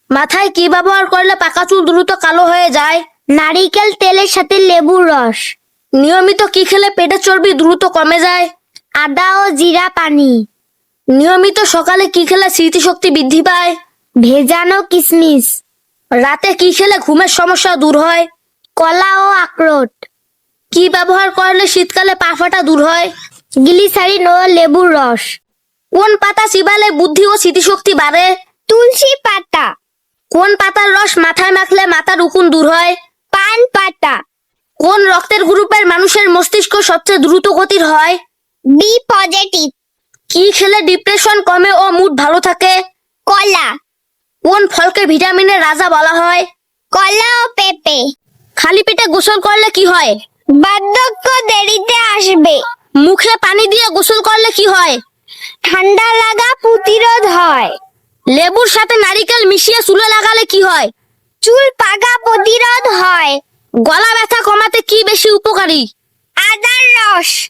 মাথায় কি ব্যবহার করলে পাকা চুল দ্রুত কালো হয়ে যায়? নারিকেল তেলের সাথে লেবুর রস। নিয়মিত কি খেলে পেটের চর্বি দ্রুত কমে যায়? আদা ও জিরা পানি। নিয়মিত সকালে কি খেলে স্মৃতিশক্তি বৃদ্ধি পায়? ভেজানো কিশমিশ। রাতে কি খেলে ঘুমের সমস্যা দূর হয়? কলা ও আখরোট। কি ব্যবহার করলে শীতকালে পা ফাটা দূর হয়? গ্লিসারিন ও লেবুর রস। কোন পাতা চিবালে বুদ্ধি ও স্মৃতিশক্তি বাড়ে? তুলসী পাতা। কোন পাতার রস মাথায় মাখলে মাথার উকুন দূর হয়? পান পাতা। কোন রক্তের গ্রুপের মানুষের মস্তিষ্ক সবচেয়ে দ্রুত গতির হয়? B positive. কি খেলে ডিপ্রেশন কমে ও মুড ভালো থাকে? কলা। কোন ফলকে ভিটামিনের রাজা বলা হয়? কলা ও পেঁপে। খালি পেটে গোসল করলে কি হয়? বার্ধক্য দেরিতে আসবে। মুখে পানি দিয়ে গোসল করলে কি হয়? ঠান্ডা লাগা প্রতিরোধ হয়। লেবুর সাথে নারিকেল মিশিয়ে চুলে লাগালে কি হয়? চুল পাকা প্রতিরোধ হয়। গলা ব্যথা কমাতে কি বেশি উপকারী? আদার রস।